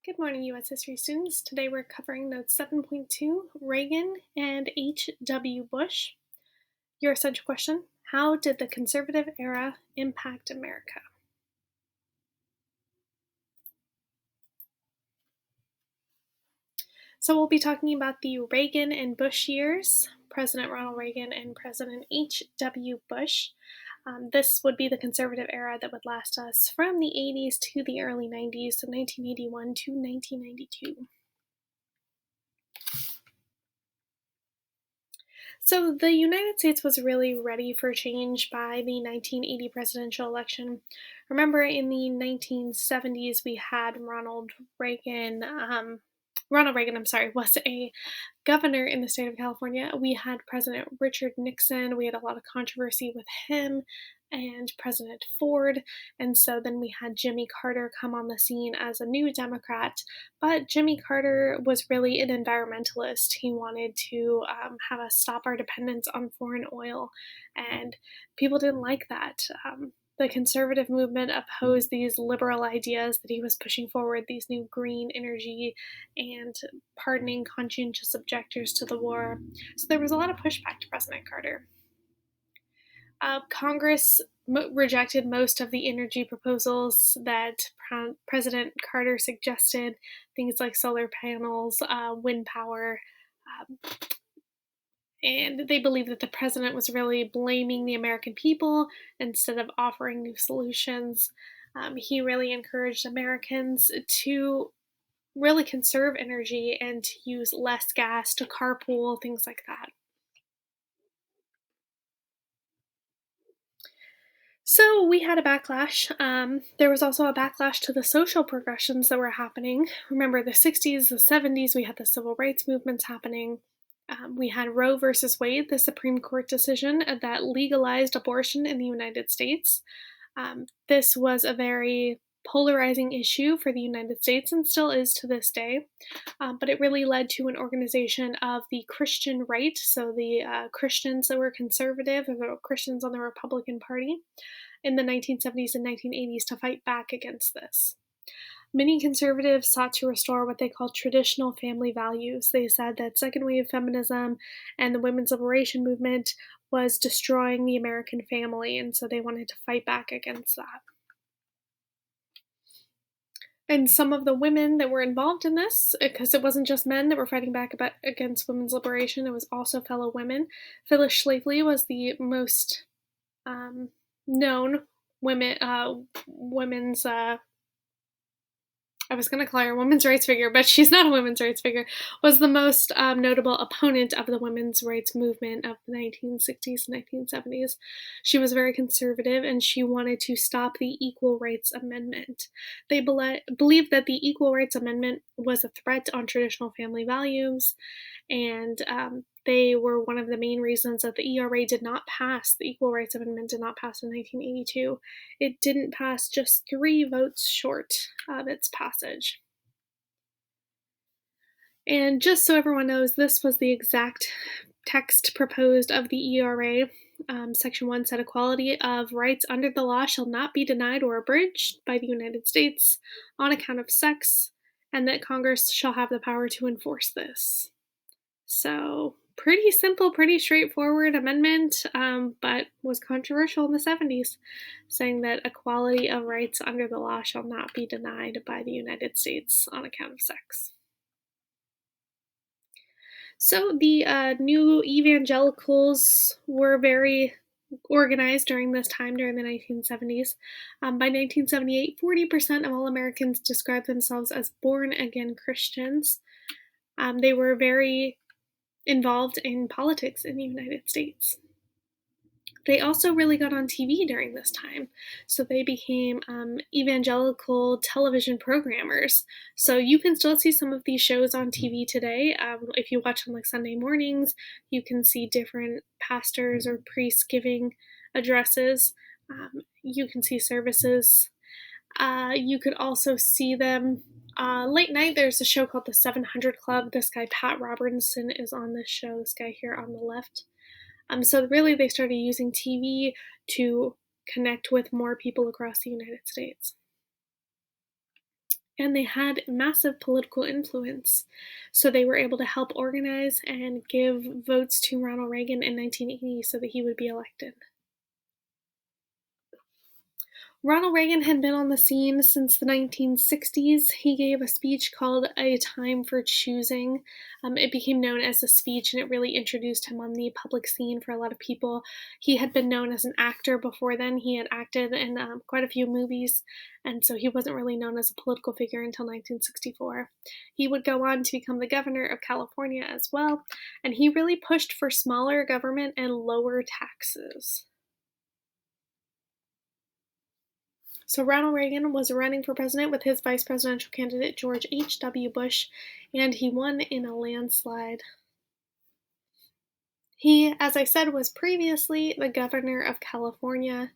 Good morning, U.S. History students. Today we're covering Notes 7.2, Reagan and H.W. Bush. Your essential question, how did the conservative era impact America? So we'll be talking about the Reagan and Bush years, President Ronald Reagan and President H.W. Bush. This would be the conservative era that would last us from the 80s to the early 90s, so 1981 to 1992. So the United States was really ready for change by the 1980 presidential election. Remember, in the 1970s, we had Ronald Reagan. Ronald Reagan, was a governor in the state of California. We had President Richard Nixon. We had a lot of controversy with him and President Ford. And so then we had Jimmy Carter come on the scene as a new Democrat. But Jimmy Carter was really an environmentalist. He wanted to have us stop our dependence on foreign oil, and people didn't like that. The conservative movement opposed these liberal ideas that he was pushing forward, these new green energy and pardoning conscientious objectors to the war. So there was a lot of pushback to President Carter. Congress rejected most of the energy proposals that President Carter suggested, things like solar panels, wind power, and they believed that the president was really blaming the American people instead of offering new solutions. He really encouraged Americans to really conserve energy and to use less gas, to carpool, things like that. So we had a backlash. There was also a backlash to the social progressions that were happening. Remember, the 60s, the 70s, we had the civil rights movements happening. We had Roe versus Wade, the Supreme Court decision that legalized abortion in the United States. This was a very polarizing issue for the United States and still is to this day, but it really led to an organization of the Christian right, so the Christians that were conservative, or the Christians on the Republican Party, in the 1970s and 1980s to fight back against this. Many conservatives sought to restore what they called traditional family values. They said that second wave feminism and the women's liberation movement was destroying the American family, and so they wanted to fight back against that. And some of the women that were involved in this, because it wasn't just men that were fighting back against women's liberation, it was also fellow women. Phyllis Schlafly was the most known women's I was going to call her a women's rights figure, but she's not a women's rights figure, was the most notable opponent of the women's rights movement of the 1960s and 1970s. She was very conservative, and she wanted to stop the Equal Rights Amendment. They believed that the Equal Rights Amendment was a threat on traditional family values, and they were one of the main reasons that the ERA did not pass, the Equal Rights Amendment did not pass in 1982. It didn't pass, just 3 votes short of its passage. And just so everyone knows, this was the exact text proposed of the ERA. Section 1 said equality of rights under the law shall not be denied or abridged by the United States on account of sex, and that Congress shall have the power to enforce this. So pretty simple, pretty straightforward amendment, but was controversial in the 70s, saying that equality of rights under the law shall not be denied by the United States on account of sex. So the new evangelicals were very organized during this time, during the 1970s. By 1978, 40% of all Americans described themselves as born-again Christians. They were very involved in politics in the United States. They also really got on TV during this time, so they became evangelical television programmers. So you can still see some of these shows on TV today. If you watch on like Sunday mornings, you can see different pastors or priests giving addresses. You can see services. You could also see them late night. There's a show called The 700 Club. This guy, Pat Robertson, is on this show, this guy here on the left. So really they started using TV to connect with more people across the United States. and they had massive political influence. So they were able to help organize and give votes to Ronald Reagan in 1980 so that he would be elected. Ronald Reagan had been on the scene since the 1960s. He gave a speech called A Time for Choosing. It became known as a speech, and it really introduced him on the public scene for a lot of people. He had been known as an actor before then. He had acted in quite a few movies, and so he wasn't really known as a political figure until 1964. He would go on to become the governor of California as well, and he really pushed for smaller government and lower taxes. So Ronald Reagan was running for president with his vice presidential candidate George H.W. Bush, and he won in a landslide. He, as I said, was previously the governor of California.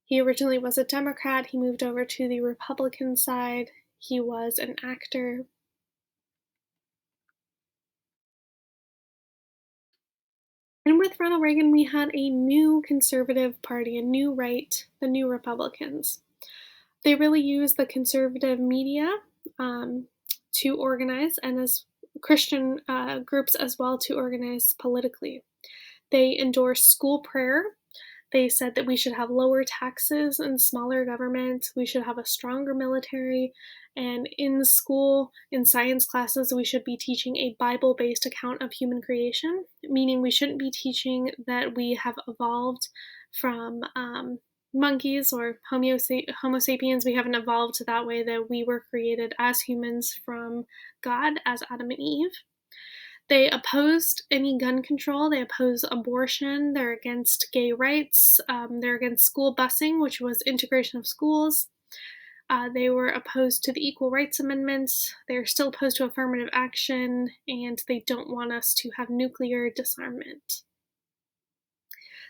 He originally was a Democrat. He moved over to the Republican side. He was an actor. And with Ronald Reagan, we had a new conservative party, a new right, the New Republicans. They really used the conservative media to organize, and as Christian groups as well, to organize politically. They endorsed school prayer. They said that we should have lower taxes and smaller government. We should have a stronger military. And in school, in science classes, we should be teaching a Bible based account of human creation, meaning we shouldn't be teaching that we have evolved from monkeys or Homo sapiens. We haven't evolved that way, that we were created as humans from God, as Adam and Eve. They opposed any gun control. They oppose abortion. They're against gay rights. They're against school busing, which was integration of schools. They were opposed to the Equal Rights Amendments. They're still opposed to affirmative action, and they don't want us to have nuclear disarmament.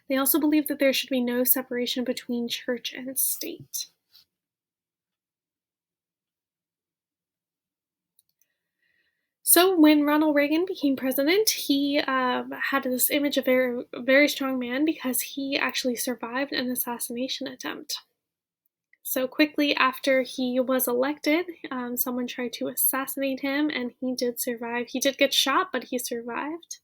They also believe that there should be no separation between church and state. So when Ronald Reagan became president, he had this image of a very strong man because he actually survived an assassination attempt. So quickly after he was elected, someone tried to assassinate him, and he did survive. He did get shot, but he survived.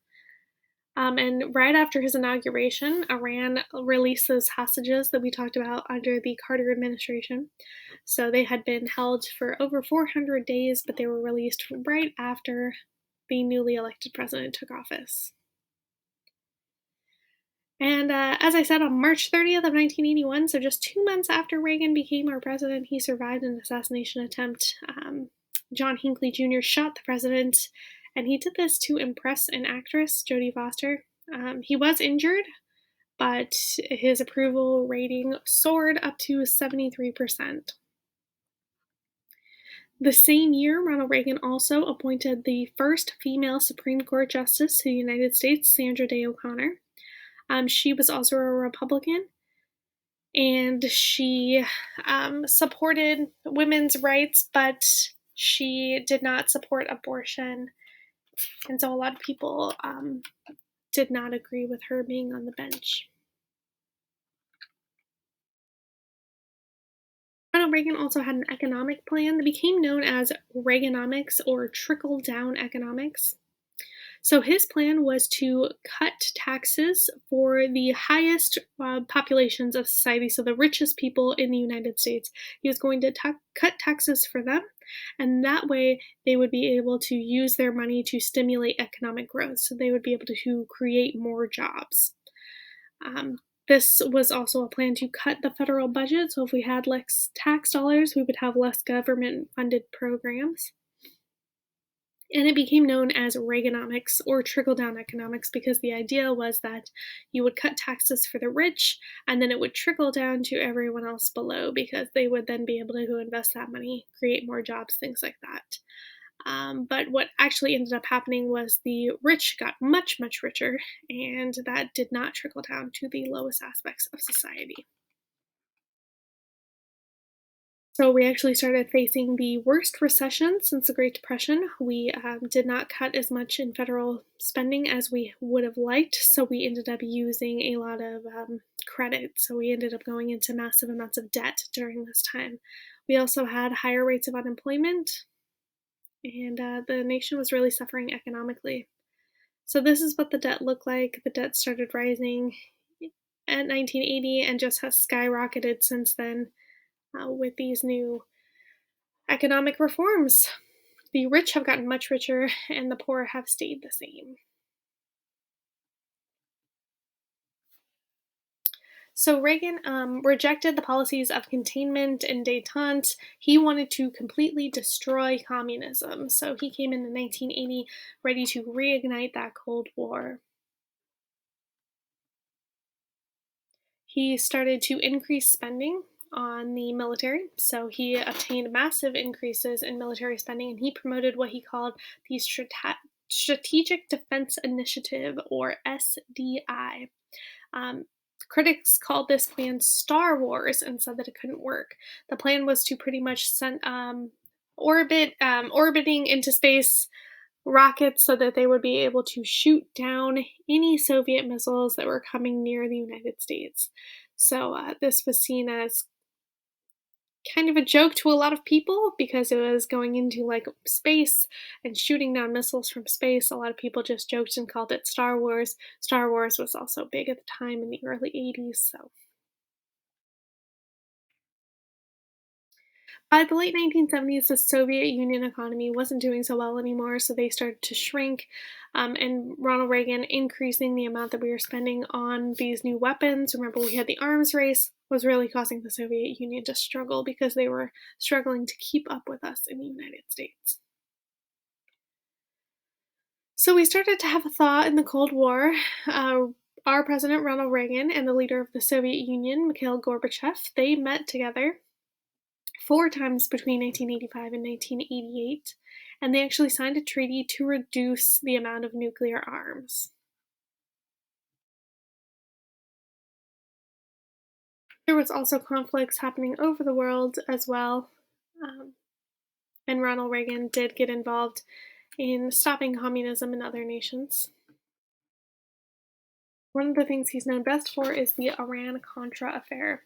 And right after his inauguration, Iran released those hostages that we talked about under the Carter administration. So they had been held for over 400 days, but they were released right after the newly elected president took office. And as I said, on March 30th of 1981, so just 2 months after Reagan became our president, he survived an assassination attempt. John Hinckley Jr. shot the president, and he did this to impress an actress, Jodie Foster. He was injured, but his approval rating soared up to 73%. The same year, Ronald Reagan also appointed the first female Supreme Court Justice to the United States, Sandra Day O'Connor. She was also a Republican, and she supported women's rights, but she did not support abortion. And so a lot of people did not agree with her being on the bench. Ronald Reagan also had an economic plan that became known as Reaganomics, or trickle-down economics. So his plan was to cut taxes for the highest populations of society, so the richest people in the United States. He was going to cut taxes for them, and that way they would be able to use their money to stimulate economic growth, so they would be able to create more jobs. This was also a plan to cut the federal budget, so if we had less tax dollars, we would have less government-funded programs. And it became known as Reaganomics, or trickle-down economics, because the idea was that you would cut taxes for the rich, and then it would trickle down to everyone else below, because they would then be able to invest that money, create more jobs, things like that. But what actually ended up happening was the rich got much, much richer, and that did not trickle down to the lowest aspects of society. So we actually started facing the worst recession since the Great Depression. We did not cut as much in federal spending as we would have liked, so we ended up using a lot of credit. So we ended up going into massive amounts of debt during this time. We also had higher rates of unemployment, and the nation was really suffering economically. So this is what the debt looked like. The debt started rising at 1980 and just has skyrocketed since then with these new economic reforms. The rich have gotten much richer and the poor have stayed the same. So Reagan rejected the policies of containment and détente. He wanted to completely destroy communism. So he came in 1980 ready to reignite that Cold War. He started to increase spending on the military. So he obtained massive increases in military spending and he promoted what he called the Strategic Defense Initiative, or SDI. Um, Critics called this plan Star Wars and said that it couldn't work. The plan was to pretty much send orbiting into space rockets so that they would be able to shoot down any Soviet missiles that were coming near the United States. So this was seen as kind of a joke to a lot of people because it was going into like space and shooting down missiles from space. A lot of people just joked and called it Star Wars. Star Wars was also big at the time in the early 80s. So by the late 1970s, the Soviet Union economy wasn't doing so well anymore, so they started to shrink. And Ronald Reagan increasing the amount that we were spending on these new weapons. Remember, we had the arms race, was really causing the Soviet Union to struggle because they were struggling to keep up with us in the United States. So we started to have a thaw in the Cold War. Our president, Ronald Reagan, and the leader of the Soviet Union, Mikhail Gorbachev, they met together 4 times between 1985 and 1988, and they actually signed a treaty to reduce the amount of nuclear arms. There was also conflicts happening over the world as well, and Ronald Reagan did get involved in stopping communism in other nations. One of the things he's known best for is the Iran-Contra affair.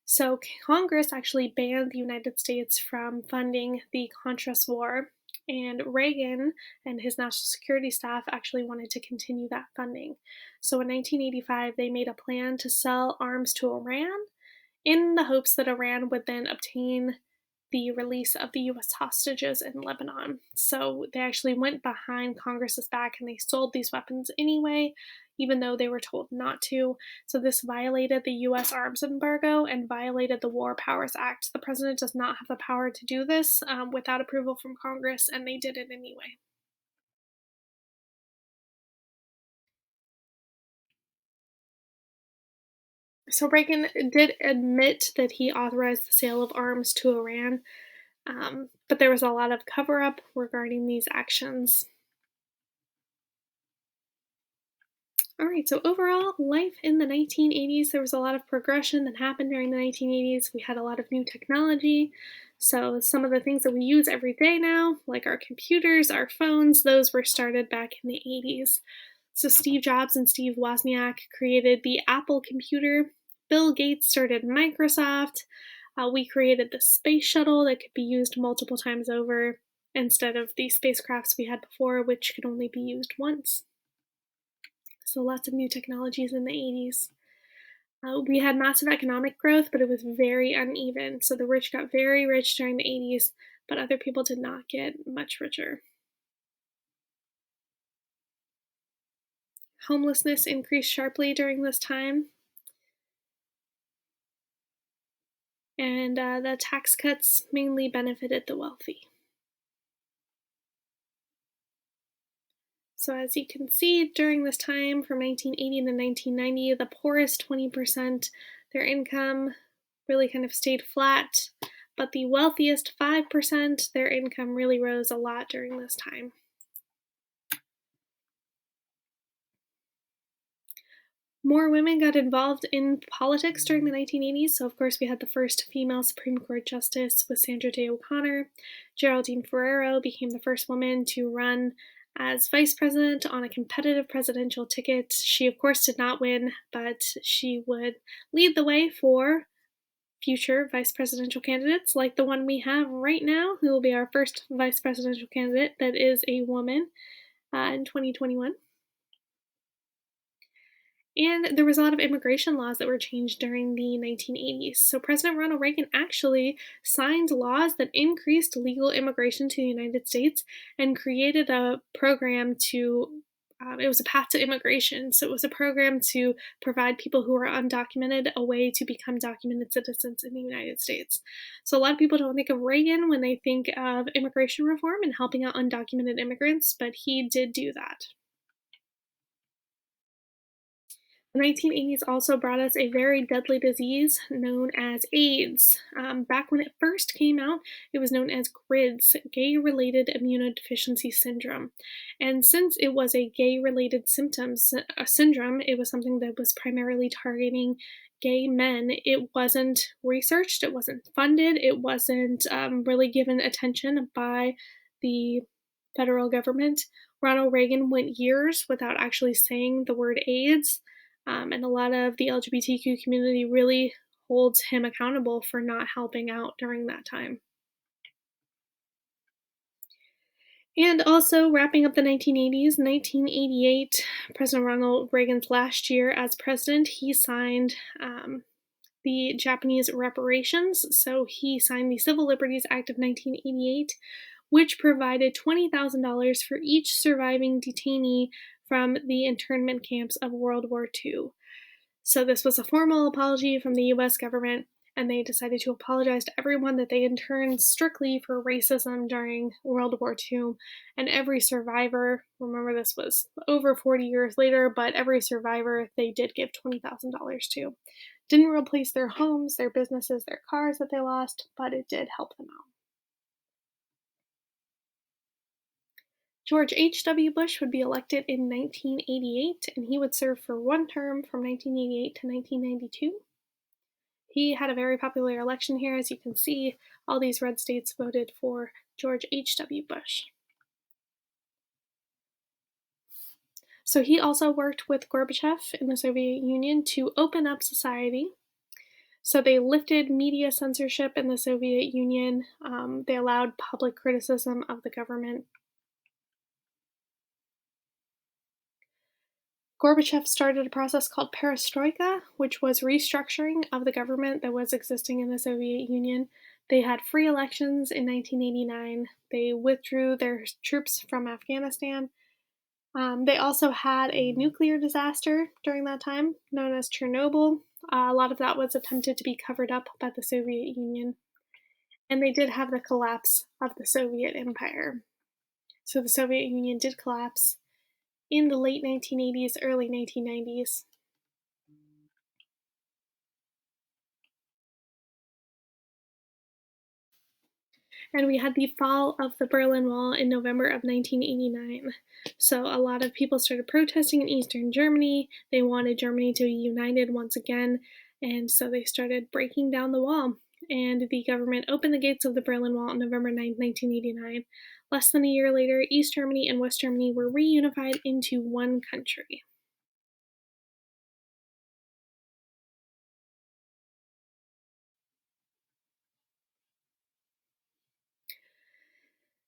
So Congress actually banned the United States from funding the Contras War, and Reagan and his national security staff actually wanted to continue that funding. So in 1985, they made a plan to sell arms to Iran in the hopes that Iran would then obtain the release of the US hostages in Lebanon. So they actually went behind Congress's back and they sold these weapons anyway, even though they were told not to. So this violated the US arms embargo and violated the War Powers Act. The president does not have the power to do this without approval from Congress, and they did it anyway. So Reagan did admit that he authorized the sale of arms to Iran, but there was a lot of cover up regarding these actions. All right, so overall, life in the 1980s, there was a lot of progression that happened during the 1980s. We had a lot of new technology. So, some of the things that we use every day now, like our computers, our phones, those were started back in the 80s. So, Steve Jobs and Steve Wozniak created the Apple computer. Bill Gates started Microsoft. We created the space shuttle that could be used multiple times over instead of the spacecrafts we had before, which could only be used once. So lots of new technologies in the 80s. We had massive economic growth, but it was very uneven. So the rich got very rich during the 80s, but other people did not get much richer. Homelessness increased sharply during this time, and the tax cuts mainly benefited the wealthy. So as you can see, during this time from 1980 to 1990, the poorest 20%, their income really kind of stayed flat, but the wealthiest 5%, their income really rose a lot during this time. More women got involved in politics during the 1980s. So, of course, we had the first female Supreme Court justice with Sandra Day O'Connor. Geraldine Ferrero became the first woman to run as vice president on a competitive presidential ticket. She, of course, did not win, but she would lead the way for future vice presidential candidates, like the one we have right now, who will be our first vice presidential candidate that is a woman in 2021. And there was a lot of immigration laws that were changed during the 1980s. So President Ronald Reagan actually signed laws that increased legal immigration to the United States and created a program to it was a path to immigration. So it was a program to provide people who are undocumented a way to become documented citizens in the United States. So a lot of people don't think of Reagan when they think of immigration reform and helping out undocumented immigrants, but he did do that. The 1980s also brought us a very deadly disease known as AIDS. Back when it first came out, it was known as GRIDS, Gay Related Immunodeficiency Syndrome. And since it was a gay related syndrome, it was something that was primarily targeting gay men. It wasn't researched, it wasn't funded, it wasn't really given attention by the federal government. Ronald Reagan went years without actually saying the word AIDS, and a lot of the LGBTQ community really holds him accountable for not helping out during that time. And also, wrapping up the 1980s, 1988, President Ronald Reagan's last year as president, he signed the Japanese reparations. So he signed the Civil Liberties Act of 1988, which provided $20,000 for each surviving detainee from the internment camps of World War II. So this was a formal apology from the US government, and they decided to apologize to everyone that they interned strictly for racism during World War II. And every survivor, remember this was over 40 years later, but every survivor they did give $20,000 to. Didn't replace their homes, their businesses, their cars that they lost, but it did help them out. George H.W. Bush would be elected in 1988, and he would serve for one term from 1988 to 1992. He had a very popular election here. As you can see, all these red states voted for George H.W. Bush. So he also worked with Gorbachev in the Soviet Union to open up society. So they lifted media censorship in the Soviet Union. They allowed public criticism of the government. Gorbachev started a process called perestroika, which was restructuring of the government that was existing in the Soviet Union. They had free elections in 1989. They withdrew their troops from Afghanistan. They also had a nuclear disaster during that time, known as Chernobyl. A lot of that was attempted to be covered up by the Soviet Union. And they did have the collapse of the Soviet Empire. So the Soviet Union did collapse in the late 1980s, early 1990s. And we had the fall of the Berlin Wall in November of 1989. So a lot of people started protesting in Eastern Germany. They wanted Germany to be united once again, and so they started breaking down the wall. And the government opened the gates of the Berlin Wall on November 9, 1989. Less than a year later, East Germany and West Germany were reunified into one country.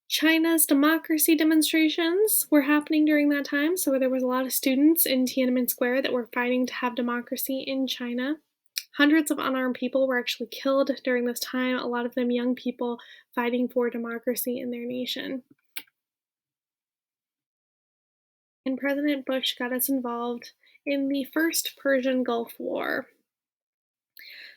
China's democracy demonstrations were happening during that time, so there was a lot of students in Tiananmen Square that were fighting to have democracy in China. Hundreds of unarmed people were actually killed during this time, a lot of them young people fighting for democracy in their nation. And President Bush got us involved in the First Persian Gulf War.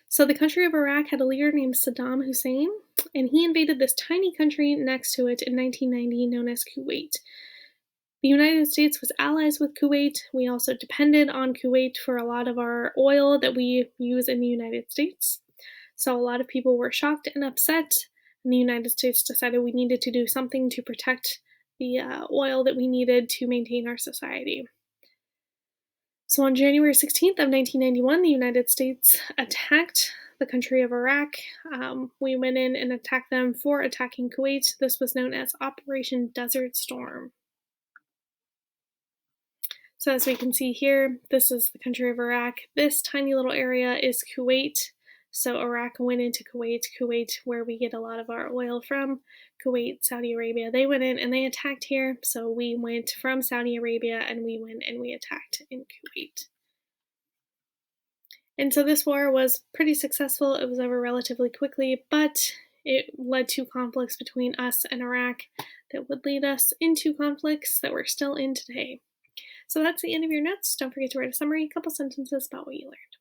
So the country of Iraq had a leader named Saddam Hussein, and he invaded this tiny country next to it in 1990 known as Kuwait. The United States was allies with Kuwait. We also depended on Kuwait for a lot of our oil that we use in the United States. So a lot of people were shocked and upset, and the United States decided we needed to do something to protect the oil that we needed to maintain our society. So on January 16th of 1991, the United States attacked the country of Iraq. We went in and attacked them for attacking Kuwait. This was known as Operation Desert Storm. So as we can see here, this is the country of Iraq. This tiny little area is Kuwait. So Iraq went into Kuwait, where we get a lot of our oil from. Kuwait, Saudi Arabia, they went in and they attacked here. So we went from Saudi Arabia and we went and we attacked in Kuwait. And so this war was pretty successful. It was over relatively quickly, but it led to conflicts between us and Iraq that would lead us into conflicts that we're still in today. So that's the end of your notes. Don't forget to write a summary, a couple sentences about what you learned.